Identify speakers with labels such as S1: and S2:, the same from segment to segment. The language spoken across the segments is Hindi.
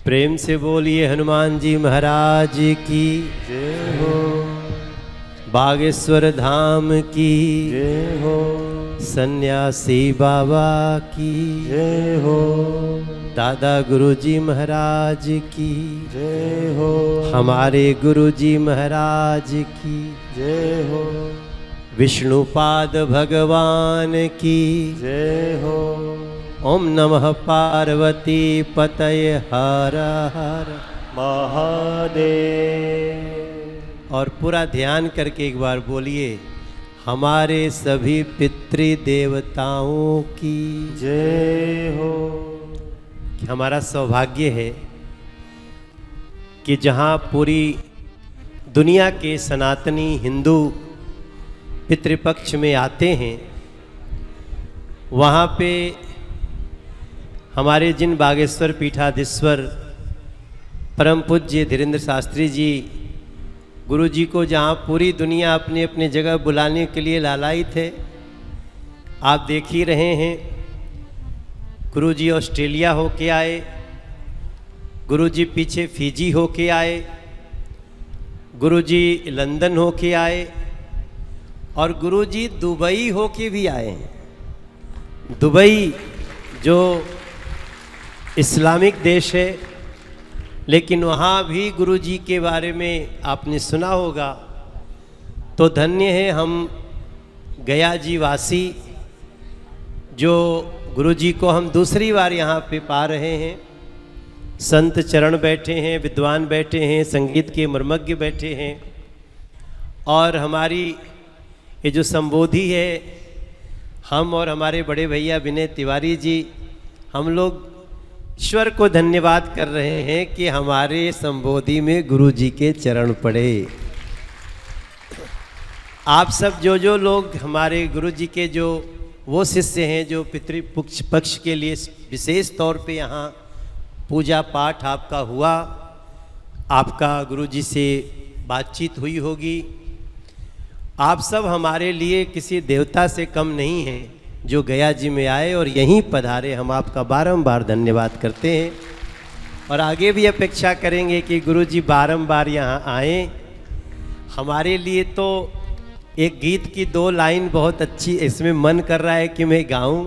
S1: प्रेम से बोलिए हनुमान जी महाराज की
S2: जय हो।
S1: बागेश्वर धाम की
S2: जय हो।
S1: सन्यासी बाबा की
S2: जय हो।
S1: दादा गुरुजी महाराज की
S2: जय हो।
S1: हमारे गुरुजी महाराज की
S2: जय हो।
S1: विष्णुपाद भगवान की
S2: जय हो।
S1: ओम नमः पार्वती पतये हर हर
S2: महादेव।
S1: और पूरा ध्यान करके एक बार बोलिए, हमारे सभी पितृदेवताओं की
S2: जय हो।
S1: हमारा सौभाग्य है कि जहाँ पूरी दुनिया के सनातनी हिंदू पितृपक्ष में आते हैं, वहाँ पे हमारे जिन बागेश्वर पीठाधीश्वर परम पूज्य धीरेन्द्र शास्त्री जी गुरु जी को जहाँ पूरी दुनिया अपने अपने जगह बुलाने के लिए लालायित है, आप देख ही रहे हैं। गुरु जी ऑस्ट्रेलिया होके आए, गुरु जी पीछे फिजी होके आए, गुरु जी लंदन होके आए और गुरु जी दुबई होके भी आए हैं। दुबई जो इस्लामिक देश है, लेकिन वहाँ भी गुरु जी के बारे में आपने सुना होगा। तो धन्य है हम गया जी वासी, जो गुरु जी को हम दूसरी बार यहाँ पे पा रहे हैं। संत चरण बैठे हैं, विद्वान बैठे हैं, संगीत के मर्मज्ञ बैठे हैं, और हमारी ये जो संबोधि है, हम और हमारे बड़े भैया विनय तिवारी जी, हम लोग ईश्वर को धन्यवाद कर रहे हैं कि हमारे संबोधि में गुरु जी के चरण पड़े। आप सब जो लोग हमारे गुरु जी के जो वो शिष्य हैं जो पितृपक्ष के लिए विशेष तौर पे यहाँ पूजा पाठ आपका हुआ, आपका गुरु जी से बातचीत हुई होगी। आप सब हमारे लिए किसी देवता से कम नहीं हैं जो गया जी में आए और यहीं पधारे। हम आपका बारंबार धन्यवाद करते हैं और आगे भी अपेक्षा करेंगे कि गुरु जी बारंबार यहाँ आए। हमारे लिए तो एक गीत की 2 लाइन बहुत अच्छी, इसमें मन कर रहा है कि मैं गाऊं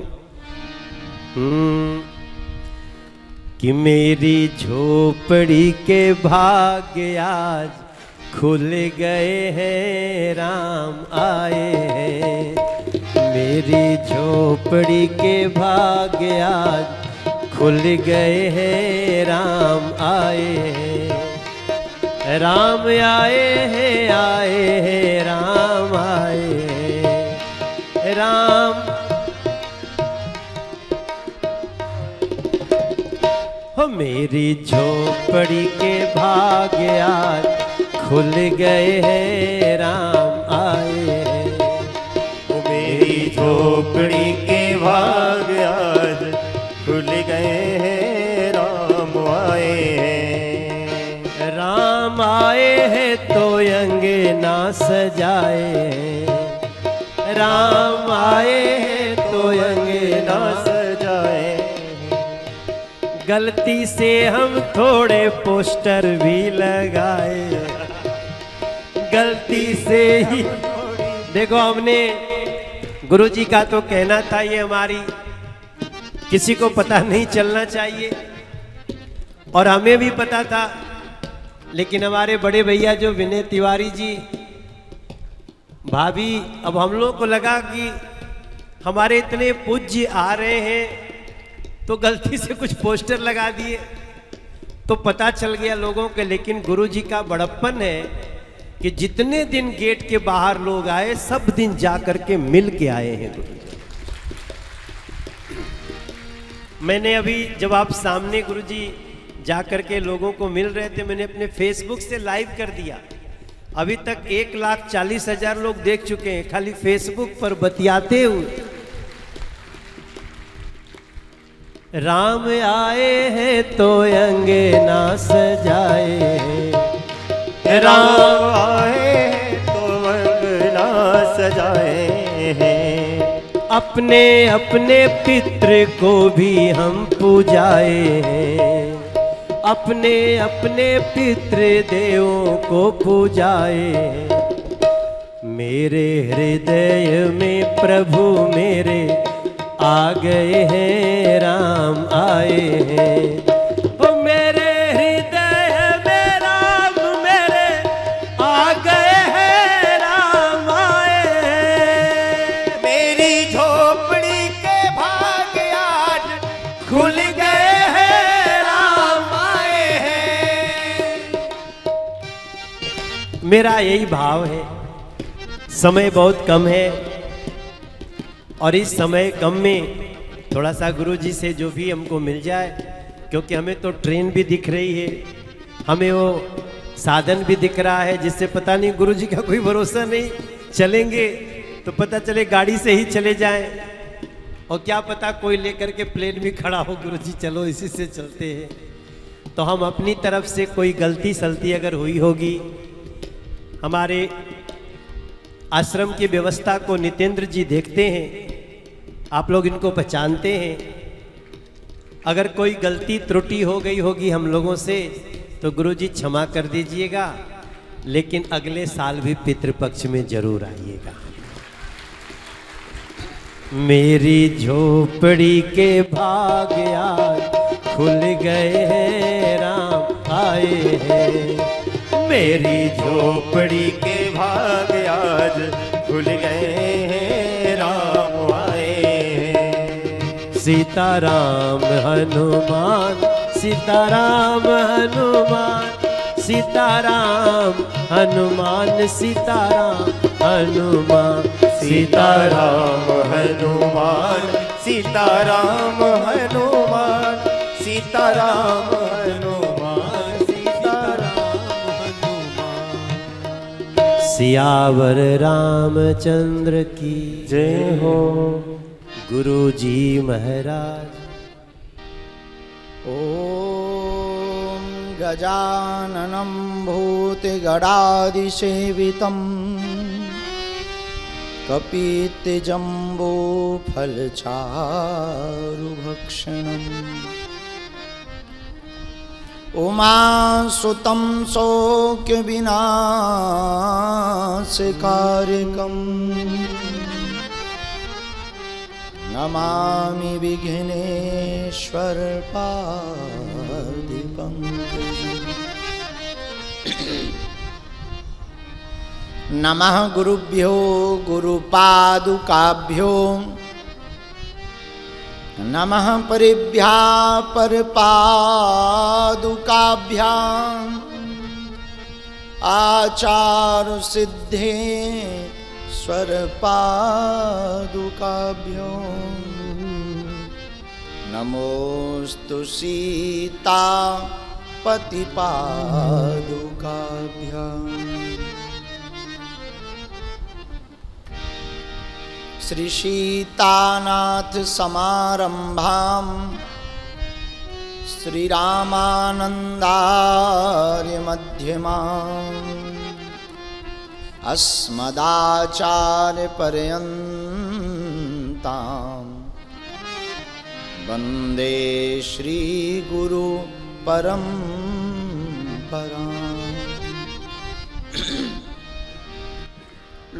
S1: कि मेरी झोपड़ी के भाग्य आज खुल गए हैं, राम आए हैं। मेरी झोपड़ी के भाग्य आज खुल गए हैं, राम आए हैं। राम आए हैं, आए हैं, राम आए हैं, राम। हो मेरी झोपड़ी के भाग्य आज खुल गए हैं, राम आए हैं।
S2: ओ मेरी झोपड़ी के भाग्य आज खुल गए हैं, राम आए हैं।
S1: राम आए हैं तो अंगना सजाए हैं, राम आए हैं तो अंगना
S2: सजाए।
S1: गलती से हम थोड़े पोस्टर भी लगाए, गलती से ही। देखो, हमने गुरु जी का तो कहना था ये हमारी किसी को पता नहीं चलना चाहिए, और हमें भी पता था, लेकिन हमारे बड़े भैया जो विनय तिवारी जी, भाभी, अब हम लोग को लगा कि हमारे इतने पूज्य आ रहे हैं तो गलती से कुछ पोस्टर लगा दिए, तो पता चल गया लोगों के। लेकिन गुरु जी का बड़प्पन है कि जितने दिन गेट के बाहर लोग आए, सब दिन जा करके मिल के आए हैं गुरु जी। मैंने अभी जब आप सामने गुरु जी जा करके लोगों को मिल रहे थे, मैंने अपने फेसबुक से लाइव कर दिया। अभी तक 1,40,000 लोग देख चुके हैं, खाली फेसबुक पर बतियाते हुए। राम आए हैं तो अंगना सजाए हैं,
S2: राम आए हैं तो अंगना सजाए हैं।
S1: अपने अपने पितृ को भी हम पूजाए हैं, अपने अपने पितृदेवों को पूजाए। मेरे हृदय में प्रभु मेरे आ गए हैं, राम आए हैं। ओ मेरे हृदय में राम मेरे आ गए हैं, राम आए हैं।
S2: मेरी झोपड़ी के भाग आज खुल गए हैं, राम आए हैं।
S1: मेरा यही भाव है। समय बहुत कम है और इस समय कम में थोड़ा सा गुरुजी से जो भी हमको मिल जाए, क्योंकि हमें तो ट्रेन भी दिख रही है, हमें वो साधन भी दिख रहा है, जिससे पता नहीं गुरुजी का कोई भरोसा नहीं, चलेंगे तो पता चले गाड़ी से ही चले जाएं, और क्या पता कोई लेकर के प्लेन भी खड़ा हो, गुरुजी चलो इसी से चलते हैं। तो हम अपनी तरफ से कोई गलती सलती अगर हुई होगी, हमारे आश्रम की व्यवस्था को नितेंद्र जी देखते हैं, आप लोग इनको पहचानते हैं। अगर कोई गलती त्रुटि हो गई होगी हम लोगों से तो गुरुजी क्षमा कर दीजिएगा, लेकिन अगले साल भी पितृपक्ष में जरूर आइएगा। मेरी झोपड़ी के भाग आज खुल गए हैं, राम आए हैं।
S2: मेरी झोपड़ी के भाग आज खुल गए हैं, राम आए हैं।
S1: सीताराम हनुमान सीताराम हनुमान सीताराम हनुमान सीताराम हनुमान
S2: सीताराम हनुमान सीताराम हनुमान सीताराम हनुमान सीताराम हनुमान।
S1: सियावर रामचंद्र की
S2: जय हो।
S1: गुरु जी महाराज।
S3: ॐ गजाननं भूतगणादिसेवितं कपित्तजम्बूफलचारुभक्षणम् उमासुतं शोकविनाशकारकम् नमामि विघ्नेश्वर पादपङ्कजम्। नमः गुरुभ्यो गुरुपादुकाभ्यो नमः परिभ्या परपादुकाभ्याम् आचार्य सिद्धे स्वरपादुकाभ्यो नमोस्तु सीता पतिपादुकाभ्याम्। श्री सीतानाथ समारंभां श्री रामानंदार्य मध्यमाम् अस्मदाचार्य पर्यन्तां वन्दे श्री गुरु परम्पराम्।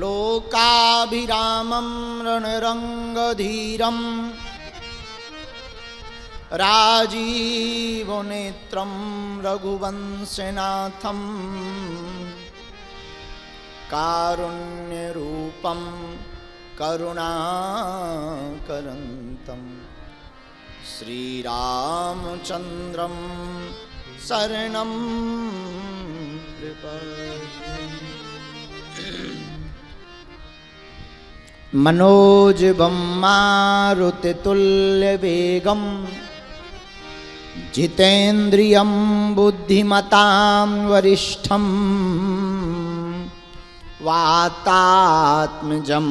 S3: लोकाभिरामं रणरङ्गधीरं राजीवनेत्रं रघुवंशनाथं कारुण्यरूपं करुणाकरन्तं श्रीरामचन्द्रं शरणं प्रपद्ये। मनोजवं मारुततुल्यवेगं जितेन्द्रियं बुद्धिमतां वरिष्ठं वातात्मजं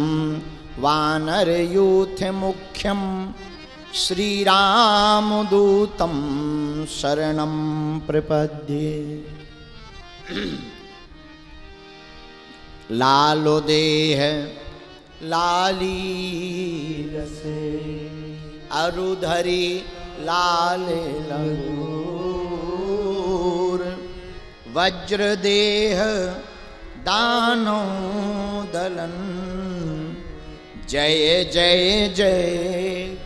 S3: वानरयूथमुख्यं श्रीरामदूतं शरणं प्रपद्ये। लालो देह लाली रसे अरुधरी लाल लगो वज्रदेह दानो दलन जय जय जय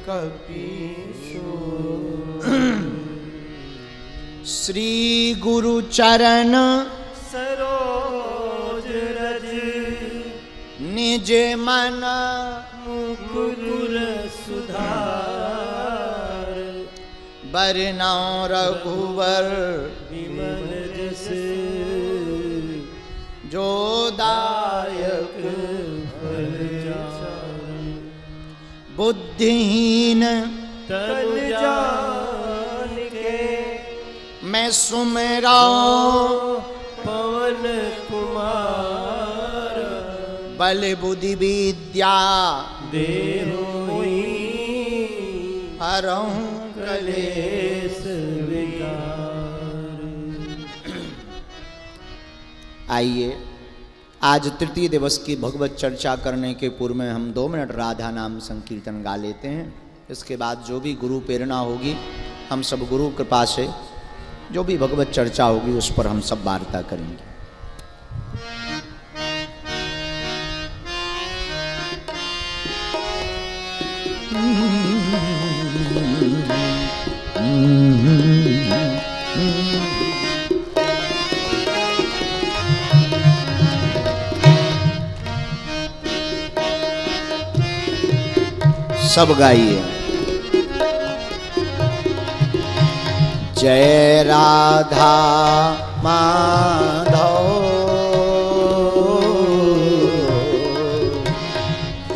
S3: कपीशो श्री गुरु चरण
S1: सरोज रज
S3: निज मन
S1: मुकुर सुधार
S3: बरनौ रघुवर
S1: विमल जस
S3: जो दायक
S1: फल चार
S3: बुद्धिहीन
S1: तन जान के
S3: मैं सुमेरा
S1: पवन कुमार
S3: बल बुद्धि विद्या
S1: देहोई
S3: हरऊं
S1: कलेश विकार।
S3: आइए आज तृतीय दिवस की भगवत चर्चा करने के पूर्व में हम 2 मिनट राधा नाम संकीर्तन गा लेते हैं। इसके बाद जो भी गुरु प्रेरणा होगी हम सब गुरु कृपा से जो भी भगवत चर्चा होगी उस पर हम सब वार्ता करेंगे। सब गाइए। जय राधा माधव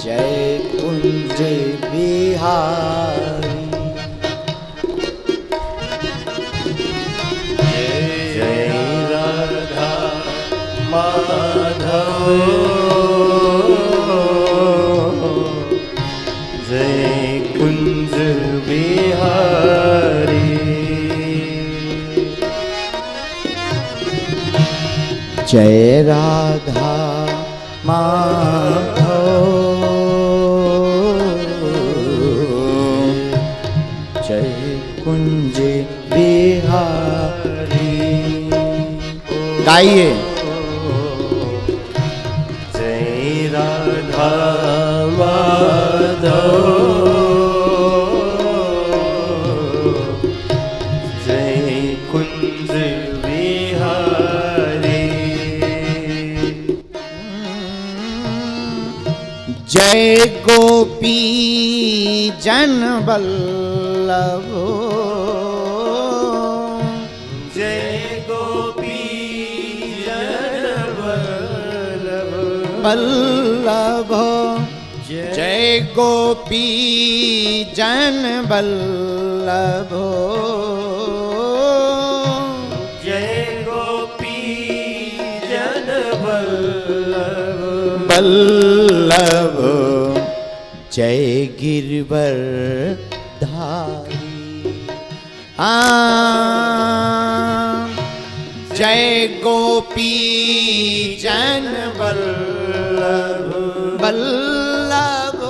S3: जय कुंज बिहारी
S1: जय राधा माधव जय कुंज बिहारी
S3: जय राधा माधव जय कुंज बिहारी। गाइए।
S1: जय राधा माधव जय कुंज बिहारी
S3: जय गोपी जन वल्लभ
S1: जय गोपी जन वल्लभ
S3: वल्लभ जय गोपी जन वल्लभ
S1: जय गोपी जन वल्लभ
S3: वल्लभ जय गिरवर धारी जय गोपी जन वल्लभ वल्लभ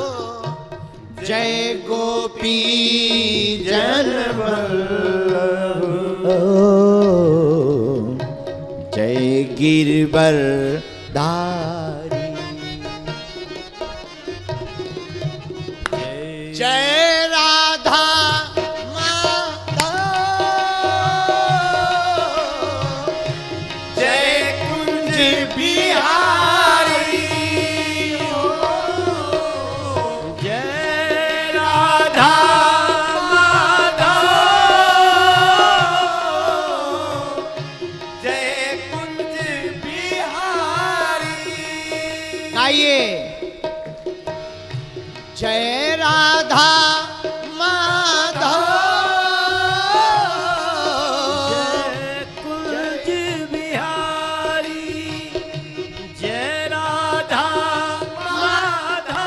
S3: जय गोपी जन वल्लभ जय गिरवर धारी जय राधा माधव जय कुंज बिहारी
S1: जय राधा माधव जय कुंज बिहारी।
S3: आइए। जय राधा माधव
S1: जय कुंज बिहारी जय राधा माधव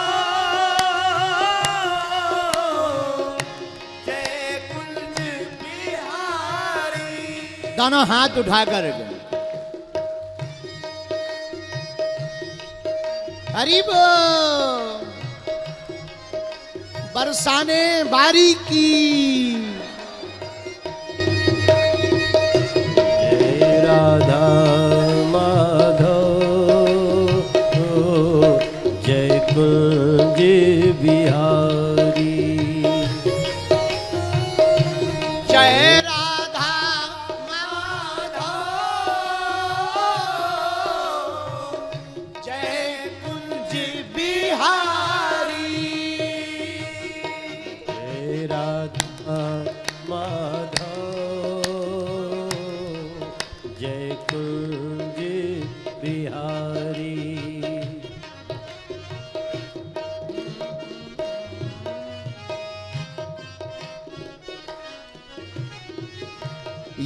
S1: जय कुंज बिहारी।
S3: दोनों हाथ उठाकर हरि बोल। बरसाने बारी की
S1: जय राधा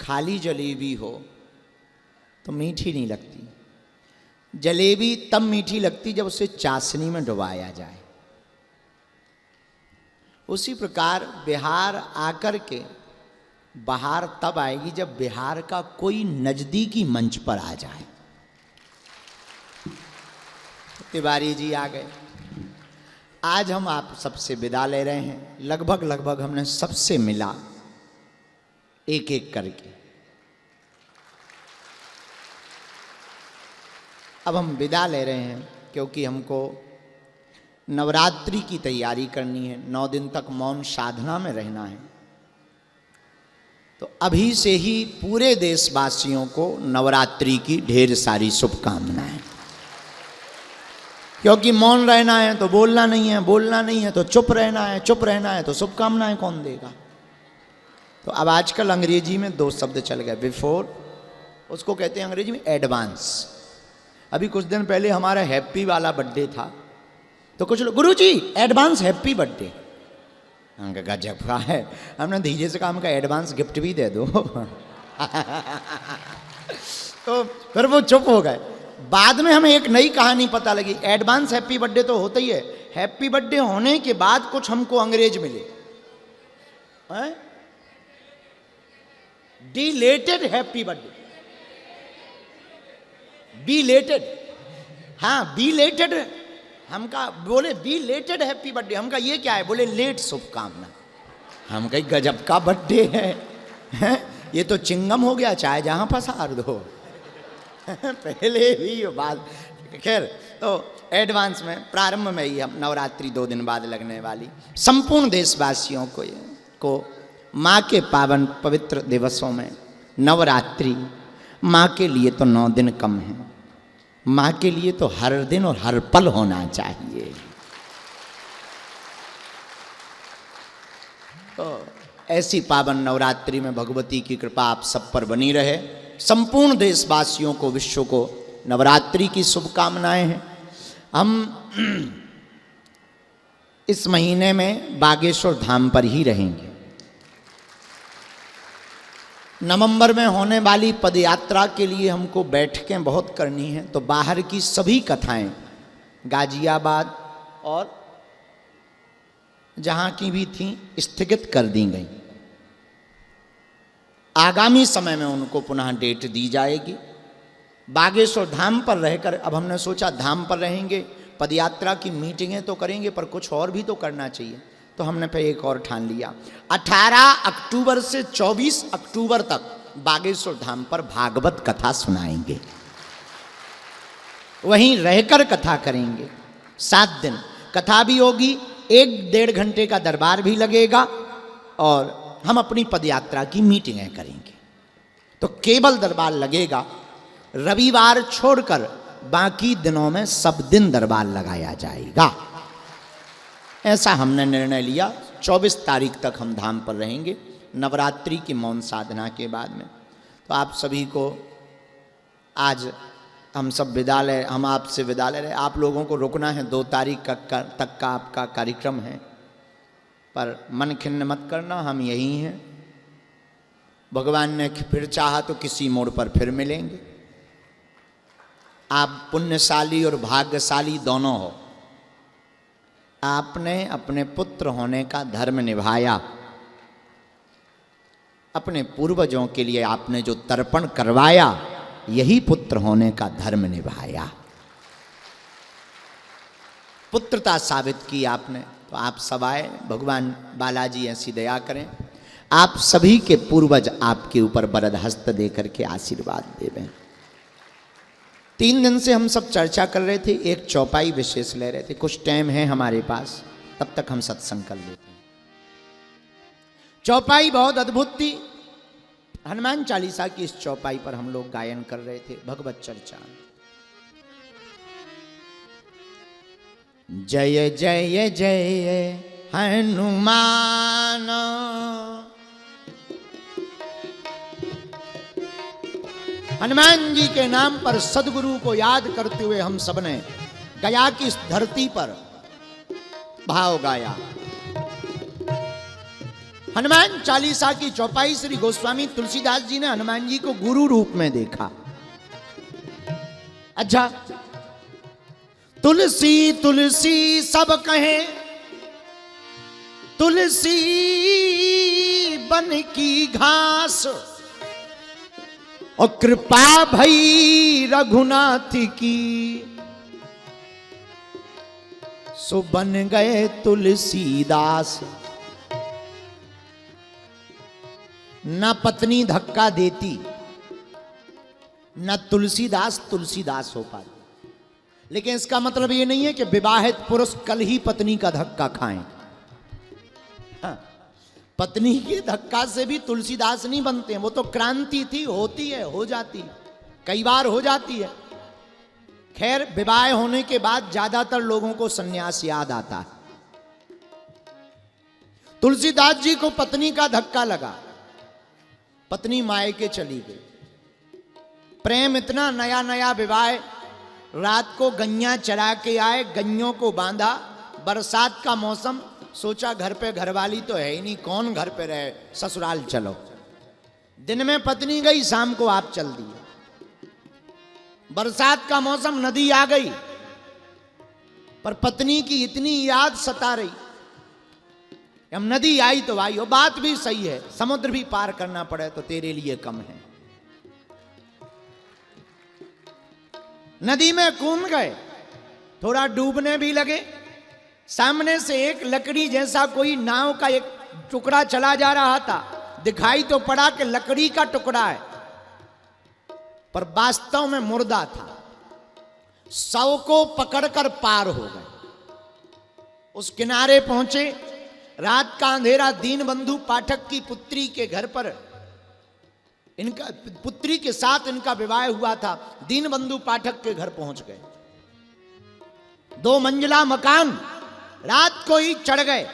S3: खाली जलेबी हो तो मीठी नहीं लगती। जलेबी तब मीठी लगती जब उसे चाशनी में डुबाया जाए। उसी प्रकार बिहार आकर के बहार तब आएगी जब बिहार का कोई नजदीकी मंच पर आ जाए। तिवारी जी आ गए। आज हम आप सबसे विदा ले रहे हैं। लगभग हमने सबसे मिला एक एक करके। अब हम विदा ले रहे हैं क्योंकि हमको नवरात्रि की तैयारी करनी है। 9 दिन तक मौन साधना में रहना है। तो अभी से ही पूरे देशवासियों को नवरात्रि की ढेर सारी शुभकामनाएं। क्योंकि मौन रहना है तो बोलना नहीं है, बोलना नहीं है तो चुप रहना है, चुप रहना है तो शुभकामनाएं कौन देगा। तो अब आजकल अंग्रेजी में 2 शब्द चल गए। बिफोर, उसको कहते हैं अंग्रेजी में एडवांस। अभी कुछ दिन पहले हमारा हैप्पी वाला बर्थडे था तो कुछ लोग, गुरुजी एडवांस हैप्पी बर्थडे। हमका गजब का है। हमने धीरे से कहा, हमका एडवांस गिफ्ट भी दे दो। तो फिर वो चुप हो गए। बाद में हमें एक नई कहानी पता लगी। एडवांस हैप्पी बर्थडे तो होता ही है, हैप्पी बर्थडे होने के बाद कुछ हमको अंग्रेज मिले, डिलेटेड हैप्पी बर्थडे, बीलेटेड। हाँ बीलेटेड। हमका बोले बीलेटेड हैप्पी बर्थडे। हमका ये क्या है? बोले लेट शुभकामना। हम कहीं गजब का बर्थडे है, ये तो चिंगम हो गया, चाहे जहां पसार दो। पहले भी बात। खैर, तो एडवांस में प्रारंभ में ही हम नवरात्रि 2 दिन बाद लगने वाली संपूर्ण देशवासियों को माँ के पावन पवित्र दिवसों में नवरात्रि माँ के लिए तो 9 दिन कम है, माँ के लिए तो हर दिन और हर पल होना चाहिए। तो ऐसी पावन नवरात्रि में भगवती की कृपा आप सब पर बनी रहे। संपूर्ण देशवासियों को, विश्व को नवरात्रि की शुभकामनाएं हैं। हम इस महीने में बागेश्वर धाम पर ही रहेंगे। नवंबर में होने वाली पदयात्रा के लिए हमको बैठकें बहुत करनी हैं, तो बाहर की सभी कथाएं गाजियाबाद और जहां की भी थीं स्थगित कर दी गई। आगामी समय में उनको पुनः डेट दी जाएगी। बागेश्वर धाम पर रहकर अब हमने सोचा धाम पर रहेंगे, पदयात्रा की मीटिंगें तो करेंगे पर कुछ और भी तो करना चाहिए। तो हमने फिर एक और ठान लिया, 18 अक्टूबर से 24 अक्टूबर तक बागेश्वर धाम पर भागवत कथा सुनाएंगे। वहीं रहकर कथा करेंगे। 7 दिन कथा भी होगी, 1-1.5 घंटे का दरबार भी लगेगा और हम अपनी पदयात्रा की मीटिंगें करेंगे। तो केवल दरबार लगेगा, रविवार छोड़कर बाकी दिनों में सब दिन दरबार लगाया जाएगा। ऐसा हमने निर्णय लिया। 24 तारीख तक हम धाम पर रहेंगे नवरात्रि की मौन साधना के बाद में। तो आप सभी को आज हम सब विदा ले, हम आपसे विदा ले रहे। आप लोगों को रुकना है, 2 तारीख तक का आपका कार्यक्रम है, पर मन खिन्न मत करना, हम यही हैं। भगवान ने फिर चाहा तो किसी मोड़ पर फिर मिलेंगे। आप पुण्यशाली और भाग्यशाली दोनों हो। आपने अपने पुत्र होने का धर्म निभाया, अपने पूर्वजों के लिए आपने जो तर्पण करवाया, यही पुत्र होने का धर्म निभाया, पुत्रता साबित की आपने। तो आप सब आए, भगवान बालाजी ऐसी दया करें, आप सभी के पूर्वज आपके ऊपर वरद हस्त दे करके आशीर्वाद देवें। 3 दिन से हम सब चर्चा कर रहे थे, एक चौपाई विशेष ले रहे थे। कुछ टाइम है हमारे पास, तब तक हम सत्संग कर लेते हैं। चौपाई बहुत अद्भुत थी। हनुमान चालीसा की इस चौपाई पर हम लोग गायन कर रहे थे, भगवत चर्चा। जय जय जय हनुमान, हनुमान जी के नाम पर सदगुरु को याद करते हुए हम सबने गया की इस धरती पर भाव गाया। हनुमान चालीसा की चौपाई श्री गोस्वामी तुलसीदास जी ने हनुमान जी को गुरु रूप में देखा। अच्छा, तुलसी तुलसी सब कहें, तुलसी बन की घास, और कृपा भई रघुनाथ की, सो बन गए तुलसीदास। न पत्नी धक्का देती, न तुलसीदास तुलसीदास हो पाते। लेकिन इसका मतलब ये नहीं है कि विवाहित पुरुष कल ही पत्नी का धक्का खाएं। हाँ, पत्नी के धक्का से भी तुलसीदास नहीं बनते हैं। वो तो क्रांति थी, होती है, हो जाती है, कई बार हो जाती है। खैर, विवाह होने के बाद ज्यादातर लोगों को सन्यास याद आता है। तुलसीदास जी को पत्नी का धक्का लगा, पत्नी मायके चली गई। प्रेम इतना, नया नया विवाह, रात को गैया चरा के आए, गैयों को बांधा, बरसात का मौसम, सोचा घर पे घरवाली तो है ही नहीं, कौन घर पे रहे, ससुराल चलो। दिन में पत्नी गई, शाम को आप चल दिए। बरसात का मौसम, नदी आ गई, पर पत्नी की इतनी याद सता रही। अब नदी आई तो आई, हो बात भी सही है, समुद्र भी पार करना पड़े तो तेरे लिए कम है। नदी में कूद गए, थोड़ा डूबने भी लगे। सामने से एक लकड़ी जैसा कोई नाव का एक टुकड़ा चला जा रहा था। दिखाई तो पड़ा कि लकड़ी का टुकड़ा है, पर वास्तव में मुर्दा था। शव को पकड़कर पार हो गए। उस किनारे पहुंचे, रात का अंधेरा, दीनबंधु पाठक की पुत्री के घर पर, इनका पुत्री के साथ इनका विवाह हुआ था। दीनबंधु पाठक के घर पहुंच गए। 2 मंजिला मकान, रात को ही चढ़ गए।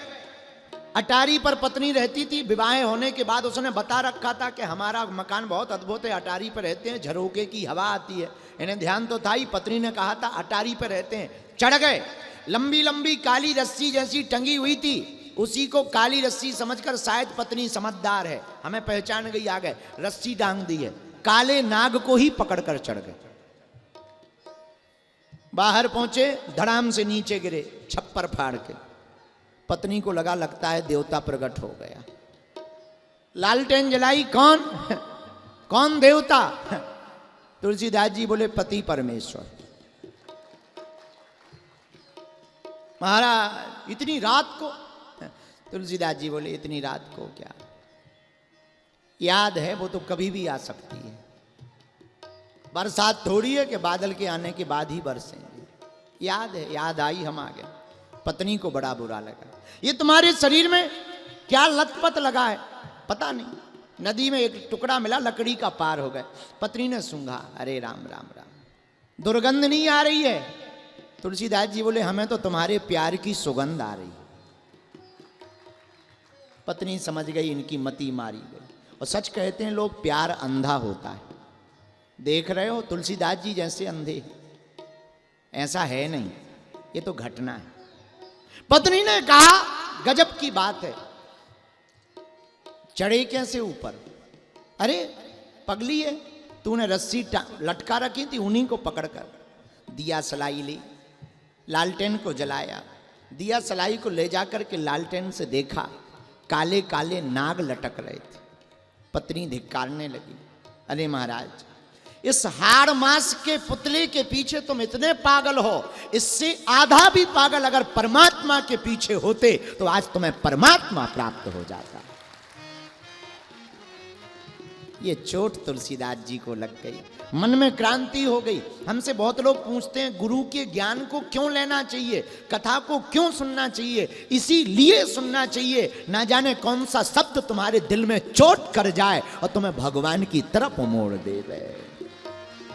S3: अटारी पर पत्नी रहती थी। विवाह होने के बाद उसने बता रखा था कि हमारा मकान बहुत अद्भुत है, अटारी पर रहते हैं, झरोके की हवा आती है। इन्हें ध्यान तो था ही, पत्नी ने कहा था अटारी पर रहते हैं। चढ़ गए। लंबी लंबी काली रस्सी जैसी टंगी हुई थी, उसी को काली रस्सी समझकर, शायद पत्नी समझदार है, हमें पहचान गई, आ गए, रस्सी डांग दी है। काले नाग को ही पकड़कर चढ़ गए। बाहर पहुंचे, धड़ाम से नीचे गिरे, छप्पर फाड़ के। पत्नी को लगता है देवता प्रकट हो गया। लालटेन जलाई, कौन कौन देवता? तुलसीदास जी बोले पति परमेश्वर। महाराज इतनी रात को? तुलसीदास जी बोले इतनी रात को क्या, याद है वो तो कभी भी आ सकती है। बरसात थोड़ी है कि बादल के आने के बाद ही बरसेंगे। याद है, याद आई, हम आ गए। पत्नी को बड़ा बुरा लगा। ये तुम्हारे शरीर में क्या लतपत लगा है पता नहीं। नदी में एक टुकड़ा मिला, लकड़ी का, पार हो गए। पत्नी ने सूंघा, अरे राम राम राम, दुर्गंध नहीं आ रही है? तुलसीदास जी बोले हमें तो तुम्हारे प्यार की सुगंध आ रही। पत्नी समझ गई इनकी मति मारी गई। और सच कहते हैं लोग, प्यार अंधा होता है। देख रहे हो तुलसीदास जी जैसे अंधे, ऐसा है नहीं, ये तो घटना है। पत्नी ने कहा गजब की बात है, चढ़े कैसे ऊपर? अरे पगली है, तूने रस्सी लटका रखी थी, उन्हीं को पकड़कर दिया सलाई ली, लालटेन को जलाया, दिया सलाई को ले जाकर के लालटेन से देखा, काले काले नाग लटक रहे थे। पत्नी धिक्कारने लगी, अरे महाराज इस हाड़ मास के पुतले के पीछे तुम इतने पागल हो, इससे आधा भी पागल अगर परमात्मा के पीछे होते तो आज तुम्हें परमात्मा प्राप्त हो जाता। ये चोट तुलसीदास जी को लग गई, मन में क्रांति हो गई। हमसे बहुत लोग पूछते हैं गुरु के ज्ञान को क्यों लेना चाहिए, कथा को क्यों सुनना चाहिए? इसीलिए सुनना चाहिए, ना जाने कौन सा शब्द तुम्हारे दिल में चोट कर जाए और तुम्हें भगवान की तरफ मोड़ दे दे।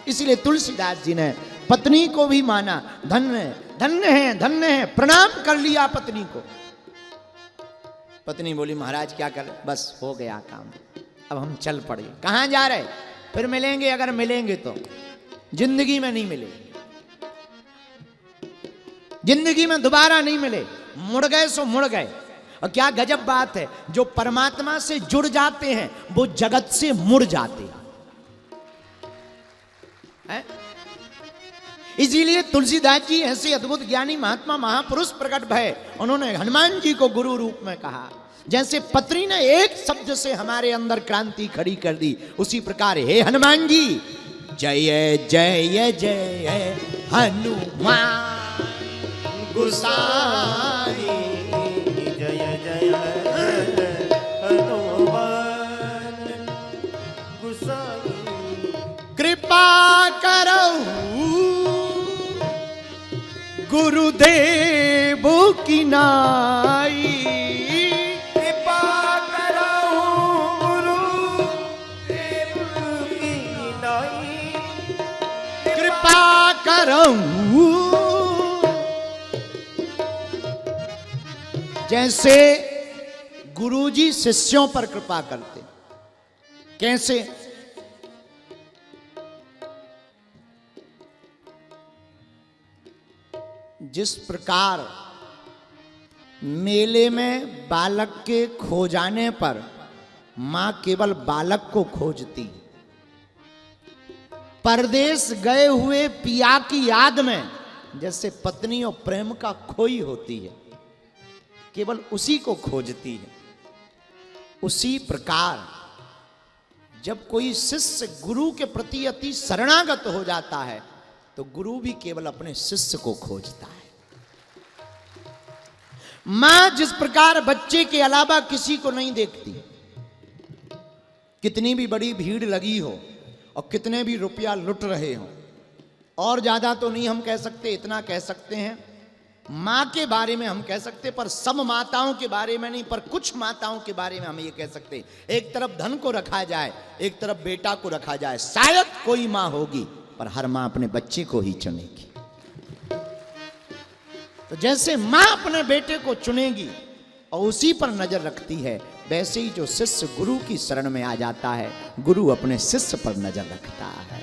S3: इसलिए तुलसीदास जी ने पत्नी को भी माना, धन्य धन्य है, धन्य है, प्रणाम कर लिया पत्नी को। पत्नी बोली महाराज क्या करें, बस हो गया काम, अब हम चल पड़े। कहाँ जा रहे? फिर मिलेंगे, अगर मिलेंगे तो जिंदगी में नहीं मिलेंगे, जिंदगी में दोबारा नहीं मिले। मुड़ गए सो मुड़ गए। और क्या गजब बात है, जो परमात्मा से जुड़ जाते हैं वो जगत से मुड़ जाते हैं। इसीलिए तुलसीदास जी ऐसे अद्भुत ज्ञानी महात्मा महापुरुष प्रकट भय, उन्होंने हनुमान जी को गुरु रूप में कहा। जैसे पत्री ने एक शब्द से हमारे अंदर क्रांति खड़ी कर दी, उसी प्रकार हे हनुमान जी जय जय जय हनुमान गोसाई,
S2: जय जय हनुमान गोसाई।
S3: कृपा करो गुरुदेव की नाई,
S2: कृपा करो गुरुदेव की नाई,
S3: कृपा करो। जैसे गुरुजी शिष्यों पर कृपा करते, कैसे? जिस प्रकार मेले में बालक के खो जाने पर मां केवल बालक को खोजती, परदेश गए हुए पिया की याद में जैसे पत्नी और प्रेम का खोई होती है, केवल उसी को खोजती है, उसी प्रकार जब कोई शिष्य गुरु के प्रति अति शरणागत हो जाता है तो गुरु भी केवल अपने शिष्य को खोजता है। मां जिस प्रकार बच्चे के अलावा किसी को नहीं देखती, कितनी भी बड़ी भीड़ लगी हो और कितने भी रुपया लुट रहे हो, और ज्यादा तो नहीं हम कह सकते, इतना कह सकते हैं मां के बारे में हम कह सकते, पर सब माताओं के बारे में नहीं, पर कुछ माताओं के बारे में हम ये कह सकते, एक तरफ धन को रखा जाए, एक तरफ बेटा को रखा जाए, शायद कोई मां होगी, पर हर मां अपने बच्चे को ही चुनेगी। तो जैसे मां अपने बेटे को चुनेगी और उसी पर नजर रखती है, वैसे ही जो शिष्य गुरु की शरण में आ जाता है, गुरु अपने शिष्य पर नजर रखता है।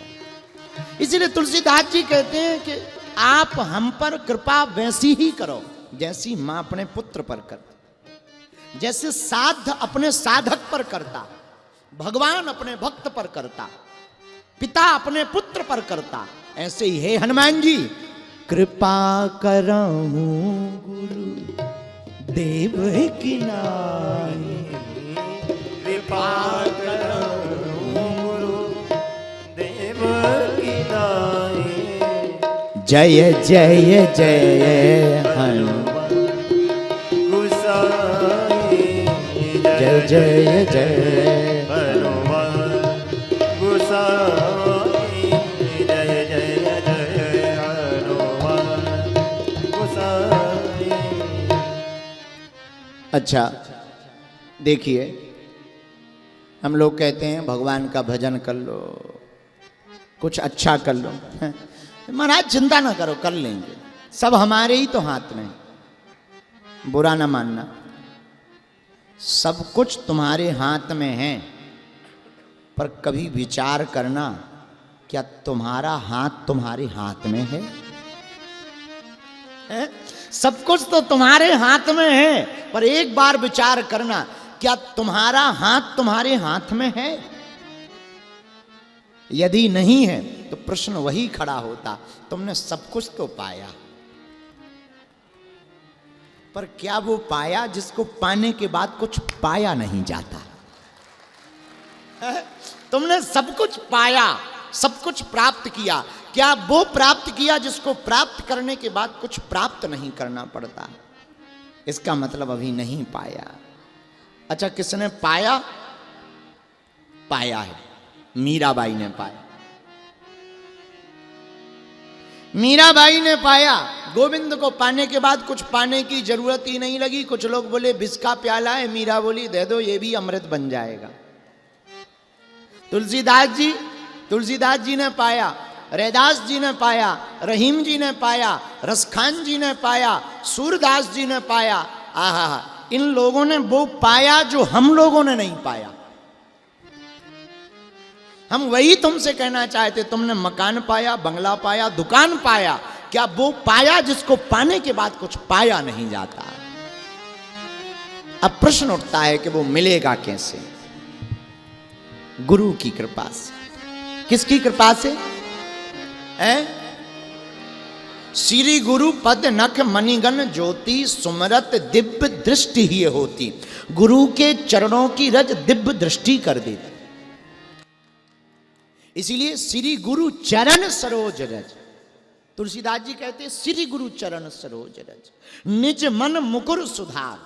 S3: इसीलिए तुलसीदास जी कहते हैं कि आप हम पर कृपा वैसी ही करो जैसी मां अपने पुत्र पर करती, जैसे साध अपने साधक पर करता, भगवान अपने भक्त पर करता, पिता अपने पुत्र पर करता, ऐसे ही हे हनुमान जी कृपा करहूं गुरु देव की नाई,
S2: कृपा करो गुरु देव की नाई,
S3: जय जय जय हनुमान
S2: गोसाई,
S3: जय जय जय
S2: हनुमान गोसाई, जय जय जय हनुमान गोसाई।
S3: अच्छा देखिए, हम लोग कहते हैं भगवान का भजन कर लो, कुछ अच्छा कर लो। महाराज चिंता ना करो, कर लेंगे, सब हमारे ही तो हाथ में, बुरा ना मानना, सब कुछ तुम्हारे हाथ में है, पर कभी विचार करना क्या तुम्हारा हाथ तुम्हारे हाथ में है? सब कुछ तो तुम्हारे हाथ में है, पर एक बार विचार करना क्या तुम्हारा हाथ तुम्हारे हाथ में है? यदि नहीं है तो प्रश्न वही खड़ा होता, तुमने सब कुछ तो पाया, पर क्या वो पाया जिसको पाने के बाद कुछ पाया नहीं जाता? तुमने सब कुछ पाया, सब कुछ प्राप्त किया, क्या वो प्राप्त किया जिसको प्राप्त करने के बाद कुछ प्राप्त नहीं करना पड़ता? इसका मतलब अभी नहीं पाया। अच्छा, किसने पाया? पाया है, मीराबाई ने पाया। मीराबाई ने पाया, गोविंद को पाने के बाद कुछ पाने की जरूरत ही नहीं लगी। कुछ लोग बोले विष का प्याला है, मीरा बोली दे दो, ये भी अमृत बन जाएगा। तुलसीदास जी ने पाया, रैदास जी ने पाया, रहीम जी ने पाया, रसखान जी ने पाया, सूरदास जी ने पाया। आहा, इन लोगों ने वो पाया जो हम लोगों ने नहीं पाया। हम वही तुमसे कहना चाहते, तुमने मकान पाया, बंगला पाया, दुकान पाया, क्या वो पाया जिसको पाने के बाद कुछ पाया नहीं जाता? अब प्रश्न उठता है कि वो मिलेगा कैसे? गुरु की कृपा से। किसकी कृपा से? श्री गुरु पद नख मणिगण ज्योति सुमरत दिव्य दृष्टि ही होती। गुरु के चरणों की रज दिव्य दृष्टि कर देती। इसीलिए श्री गुरु चरण सरोज रज, तुलसीदास जी कहते हैं श्री गुरु चरण सरोज रज, निज मन मुकुर सुधार।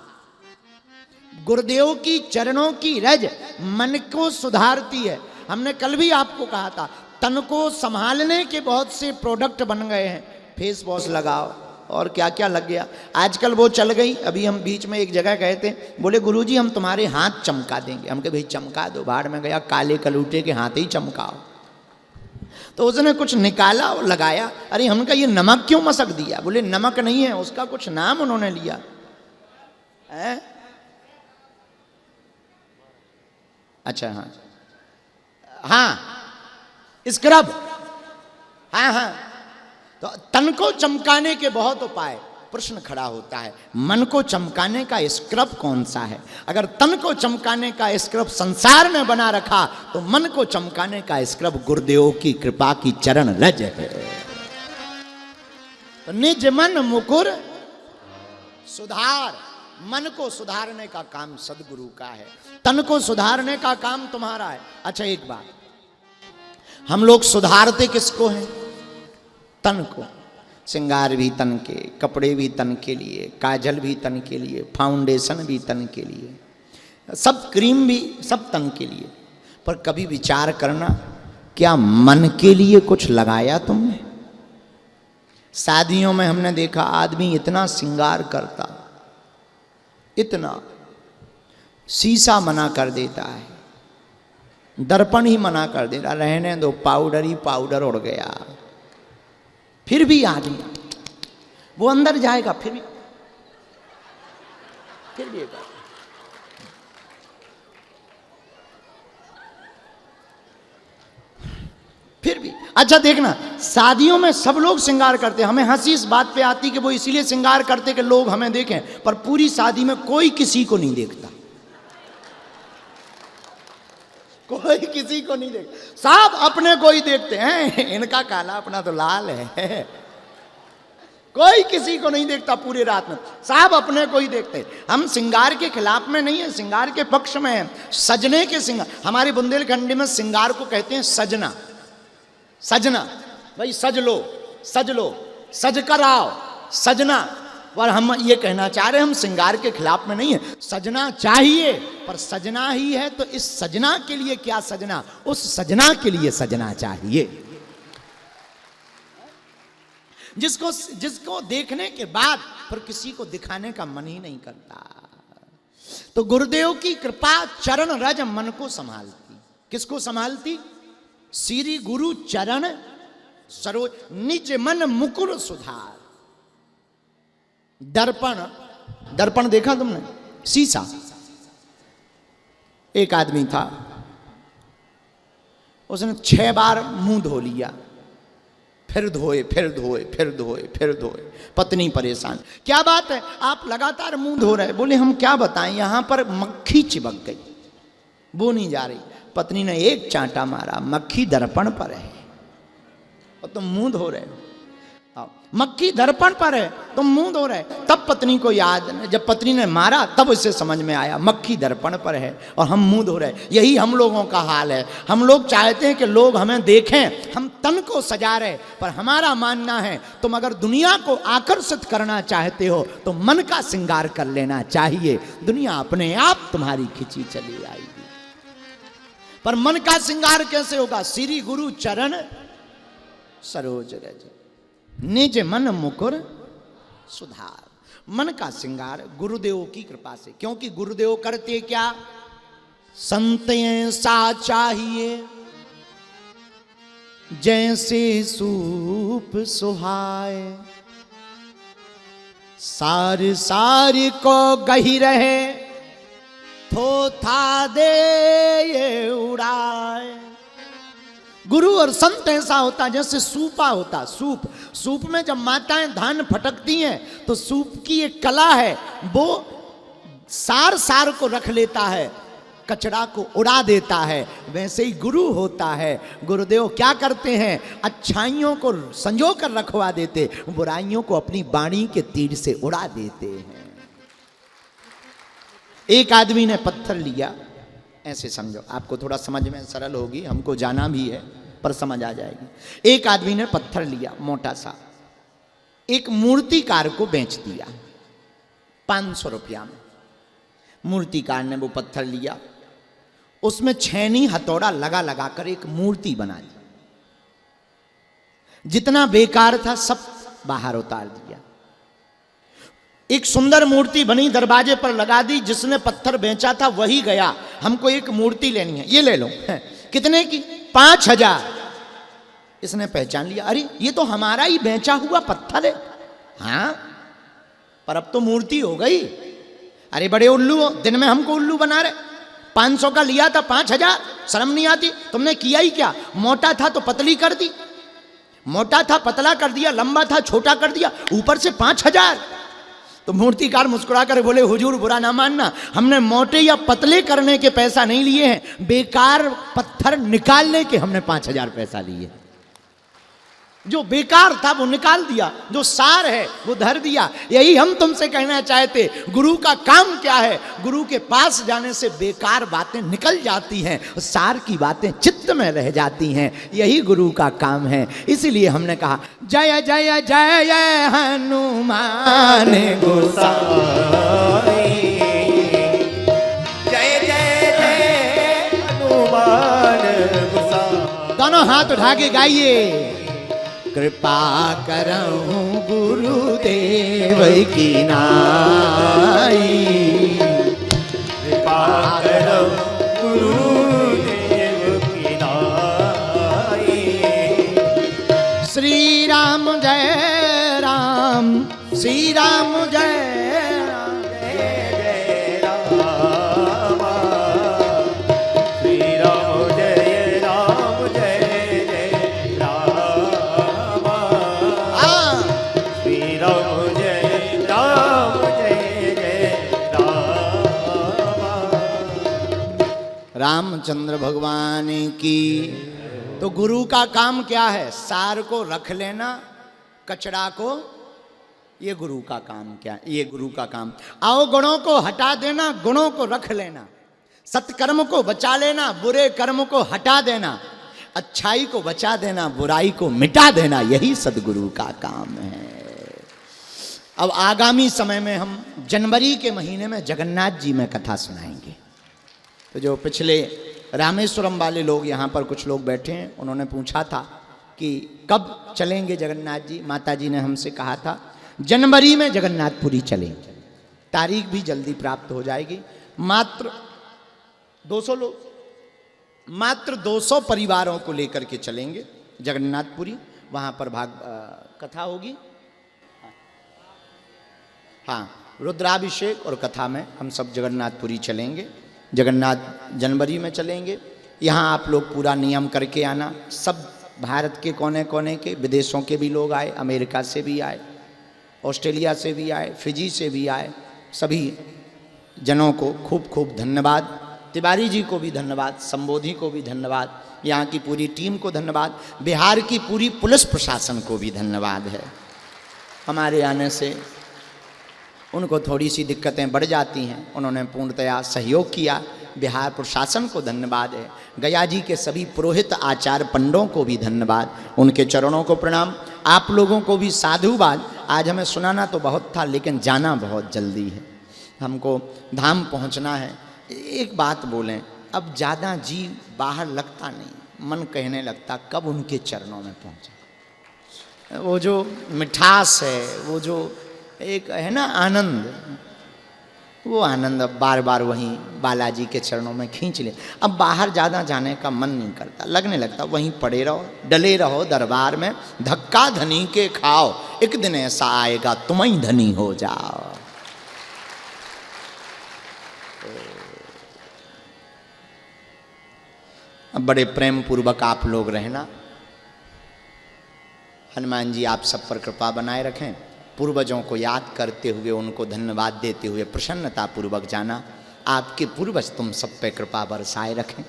S3: गुरुदेव की चरणों की रज मन को सुधारती है। हमने कल भी आपको कहा था, तन को संभालने के बहुत से प्रोडक्ट बन गए हैं। फेस वॉश लगाओ और क्या क्या लग गया। आजकल वो चल गई। अभी हम बीच में एक जगह गए थे, बोले गुरुजी हम तुम्हारे हाथ चमका देंगे। हम कहे भाई चमका दो, भाड़ में गया, काले कलूटे के हाथ ही चमकाओ। तो उसने कुछ निकाला और लगाया। अरे हमने ये नमक क्यों मसक दिया? बोले नमक नहीं है, उसका कुछ नाम उन्होंने लिया है। अच्छा हाँ हाँ, स्क्रब। हाँ हाँ, तो तन को चमकाने के बहुत उपाय। प्रश्न खड़ा होता है, मन को चमकाने का स्क्रब कौन सा है? अगर तन को चमकाने का स्क्रब संसार में बना रखा, तो मन को चमकाने का स्क्रब गुरुदेव की कृपा की चरण रज है। तो निज मन मुकुर सुधार। मन को सुधारने का काम सदगुरु का है, तन को सुधारने का काम तुम्हारा है। अच्छा एक बात, हम लोग सुधारते किसको हैं? तन को। श्रृंगार भी तन के, कपड़े भी तन के लिए, काजल भी तन के लिए, फाउंडेशन भी तन के लिए, सब क्रीम भी सब तन के लिए। पर कभी विचार करना, क्या मन के लिए कुछ लगाया तुमने? शादियों में हमने देखा आदमी इतना श्रृंगार करता, इतना, शीशा मना कर देता है, दर्पण ही मना कर देता, रहने दो, पाउडर ही पाउडर उड़ गया। फिर भी आदमी वो अंदर जाएगा, फिर भी फिर भी। अच्छा देखना, शादियों में सब लोग श्रृंगार करते हैं। हमें हंसी इस बात पे आती कि वो इसीलिए श्रृंगार करते कि लोग हमें देखें, पर पूरी शादी में कोई किसी को नहीं देखता, कोई किसी को नहीं देखता। सब अपने को ही देखते हैं, इनका काला अपना तो लाल है। कोई किसी को नहीं देखता पूरी रात में, सब अपने को ही देखते हैं। हम श्रृंगार के खिलाफ में नहीं है, श्रृंगार के पक्ष में है। सजने के श्रृंगार, हमारे बुंदेलखंडी में श्रृंगार को कहते हैं सजना। सजना भाई, सज लो, सज लो, सज कर आओ, सजना। और हम ये कहना चाह रहे हैं, हम श्रृंगार के खिलाफ में नहीं है, सजना चाहिए, पर सजना ही है तो इस सजना के लिए क्या सजना, उस सजना के लिए सजना चाहिए जिसको देखने के बाद फिर किसी को दिखाने का मन ही नहीं करता। तो गुरुदेव की कृपा चरण रज मन को संभालती। किसको संभालती? श्री गुरु चरण सरोज, निज मन मुकुर सुधार। दर्पण, दर्पण देखा तुमने? शीशा। एक आदमी था, उसने 6 बार मुंह धो लिया, फिर धोए, फिर धोए, फिर धोए, फिर धोए। पत्नी परेशान, क्या बात है आप लगातार मुंह धो रहे? बोले हम क्या बताएं, यहां पर मक्खी चिपक गई, वो नहीं जा रही। पत्नी ने एक चांटा मारा, मक्खी दर्पण पर है और तुम मुंह धो रहे हो। मक्खी दर्पण पर है, तुम मुंह धो रहे। तब पत्नी को याद, जब पत्नी ने मारा तब उसे समझ में आया मक्खी दर्पण पर है और हम मुंह धो रहे। यही हम लोगों का हाल है। हम लोग चाहते हैं कि लोग हमें देखें, हम तन को सजा रहे, पर हमारा मानना है तुम अगर दुनिया को आकर्षित करना चाहते हो तो मन का श्रृंगार कर लेना चाहिए, दुनिया अपने आप तुम्हारी खिंची चली आएगी। पर मन का श्रृंगार कैसे होगा? श्री गुरु चरण सरोज रज, निज मन मुकुर सुधार। मन का श्रृंगार गुरुदेव की कृपा से, क्योंकि गुरुदेव करते क्या? संत ऐसा चाहिए जैसे सूप सुहाए, सार सार को गही रहे, थोथा दे ये उड़ाए। गुरु और संत ऐसा होता जैसे सूपा होता। सूप, सूप में जब माताएं धान फटकती हैं तो सूप की एक कला है, वो सार सार को रख लेता है, कचरा को उड़ा देता है, वैसे ही गुरु होता है। गुरुदेव क्या करते हैं? अच्छाइयों को संजो कर रखवा देते, बुराइयों को अपनी वाणी के तीर से उड़ा देते हैं। एक आदमी ने पत्थर लिया, ऐसे समझो, आपको थोड़ा समझ में सरल होगी, हमको जाना भी है पर समझ आ जाएगी। एक आदमी ने पत्थर लिया मोटा सा, एक मूर्तिकार को बेच दिया 500 रुपया में। मूर्तिकार ने वो पत्थर लिया, उसमें छेनी हथौड़ा लगा लगा कर एक मूर्ति बना दी। जितना बेकार था सब बाहर उतार दिया। एक सुंदर मूर्ति बनी, दरवाजे पर लगा दी। जिसने पत्थर बेचा था वही गया, हमको एक मूर्ति लेनी है, ये ले लो। कितने की? 5000। इसने पहचान लिया, अरे ये तो हमारा ही बेचा हुआ पत्थर है। हाँ, पर अब तो मूर्ति हो गई। अरे बड़े उल्लू हो, दिन में हमको उल्लू बना रहे। 500 का लिया था 5000, शर्म नहीं आती? तुमने किया ही क्या? मोटा था तो पतली कर दी, मोटा था पतला कर दिया, लंबा था छोटा कर दिया, ऊपर से 5000। तो मूर्तिकार मुस्कुरा कर बोले, हुजूर बुरा ना मानना, हमने मोटे या पतले करने के पैसा नहीं लिए हैं, बेकार पत्थर निकालने के हमने 5000 पैसा लिए। जो बेकार था वो निकाल दिया, जो सार है वो धर दिया। यही हम तुमसे कहना चाहते। गुरु का काम क्या है? गुरु के पास जाने से बेकार बातें निकल जाती हैं, सार की बातें चित्त में रह जाती हैं। यही गुरु का काम है। इसीलिए हमने कहा जय जय जय हनुमान गोसाई,
S2: जय जय जय हनुमान गोसाई।
S3: दोनों हाथ उठा के गाइए। कृपा करऊं गुरुदेव की नाई,
S2: कृपा करो गुरुदेव की नाई।
S3: श्री राम जय राम, श्री राम जय राम,
S2: जय जय राम, श्री राम जय राम, जय जय राम, श्री राम जय राम, जय जय राम।
S3: रामचंद्र भगवान की। तो गुरु का काम क्या है? सार को रख लेना, कचरा को, ये गुरु का काम क्या है? ये गुरु का काम। आओ गुणों को हटा देना, गुणों को रख लेना, सत्कर्म को बचा लेना, बुरे कर्म को हटा देना, अच्छाई को बचा देना, बुराई को मिटा देना, यही सदगुरु का काम है। अब आगामी समय में हम जनवरी के महीने में जगन्नाथ जी में कथा सुनाएंगे। तो जो पिछले रामेश्वरम वाले लोग, यहाँ पर कुछ लोग बैठे हैं, उन्होंने पूछा था कि कब चलेंगे जगन्नाथ जी। माता जी ने हमसे कहा था जनवरी में जगन्नाथपुरी चलेंगे। तारीख भी जल्दी प्राप्त हो जाएगी। मात्र 200 लोग, मात्र 200 परिवारों को लेकर के चलेंगे जगन्नाथपुरी। वहाँ पर कथा होगी। हाँ, रुद्राभिषेक और कथा में हम सब जगन्नाथपुरी चलेंगे। जगन्नाथ जनवरी में चलेंगे। यहाँ आप लोग पूरा नियम करके आना। सब भारत के कोने कोने के, विदेशों के भी लोग आए, अमेरिका से भी आए, ऑस्ट्रेलिया से भी आए, फिजी से भी आए। सभी जनों को खूब खूब धन्यवाद। तिवारी जी को भी धन्यवाद, संबोधि को भी धन्यवाद, यहाँ की पूरी टीम को धन्यवाद, बिहार की पूरी पुलिस प्रशासन को भी धन्यवाद है। हमारे आने से उनको थोड़ी सी दिक्कतें बढ़ जाती हैं, उन्होंने पूर्णतया सहयोग किया। बिहार प्रशासन को धन्यवाद है। गया जी के सभी पुरोहित आचार्य पंडों को भी धन्यवाद, उनके चरणों को प्रणाम। आप लोगों को भी साधुवाद। आज हमें सुनाना तो बहुत था, लेकिन जाना बहुत जल्दी है, हमको धाम पहुंचना है। एक बात बोलें, अब ज़्यादा जी बाहर लगता नहीं, मन कहने लगता कब उनके चरणों में पहुंचे। वो जो मिठास है, वो जो एक है ना आनंद, वो आनंद अब बार बार वहीं बालाजी के चरणों में खींच ले। अब बाहर ज़्यादा जाने का मन नहीं करता, लगने लगता वहीं पड़े रहो, डले रहो दरबार में, धक्का धनी के खाओ, एक दिन ऐसा आएगा तुम ही धनी हो जाओ। अब बड़े प्रेम पूर्वक आप लोग रहना। हनुमान जी आप सब पर कृपा बनाए रखें। पूर्वजों को याद करते हुए उनको धन्यवाद देते हुए प्रसन्नता पूर्वक जाना। आपके पूर्वज तुम सब पे कृपा बरसाए रखें।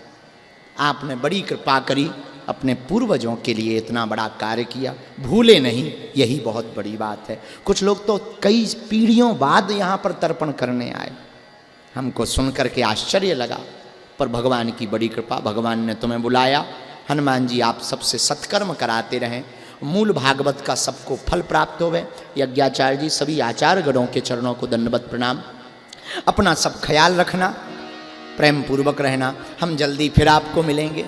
S3: आपने बड़ी कृपा करी, अपने पूर्वजों के लिए इतना बड़ा कार्य किया, भूले नहीं, यही बहुत बड़ी बात है। कुछ लोग तो कई पीढ़ियों बाद यहाँ पर तर्पण करने आए, हमको सुन करके आश्चर्य लगा, पर भगवान की बड़ी कृपा, भगवान ने तुम्हें बुलाया। हनुमान जी आप सबसे सत्कर्म कराते रहें, मूल भागवत का सबको फल प्राप्त होवे। यज्ञाचार्य जी सभी आचार्य गणों के चरणों को दंडवत प्रणाम। अपना सब ख्याल रखना, प्रेम पूर्वक रहना। हम जल्दी फिर आपको मिलेंगे,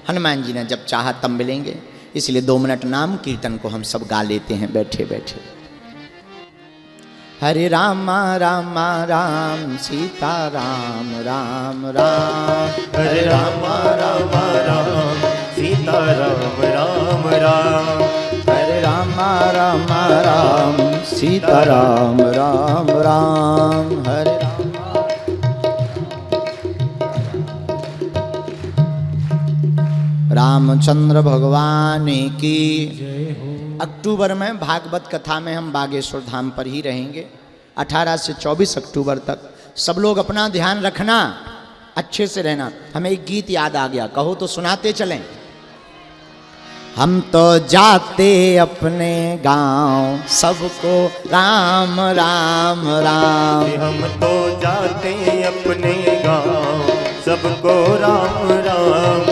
S3: हनुमान जी ने जब चाहा तब मिलेंगे, इसलिए 2 मिनट नाम कीर्तन को हम सब गा लेते हैं बैठे बैठे। हरे राम राम राम सीता राम राम राम,
S2: हरे राम राम राम सीता राम राम राम,
S3: हरे राम राम राम सीता राम राम राम, हरे राम। रामचंद्र भगवान की। अक्टूबर में भागवत कथा में हम बागेश्वर धाम पर ही रहेंगे 18 से 24 अक्टूबर तक। सब लोग अपना ध्यान रखना, अच्छे से रहना। हमें एक गीत याद आ गया, कहो तो सुनाते चलें। हम तो जाते अपने गांव, सबको राम राम राम।
S2: हम तो जाते अपने गाँव, सबको राम राम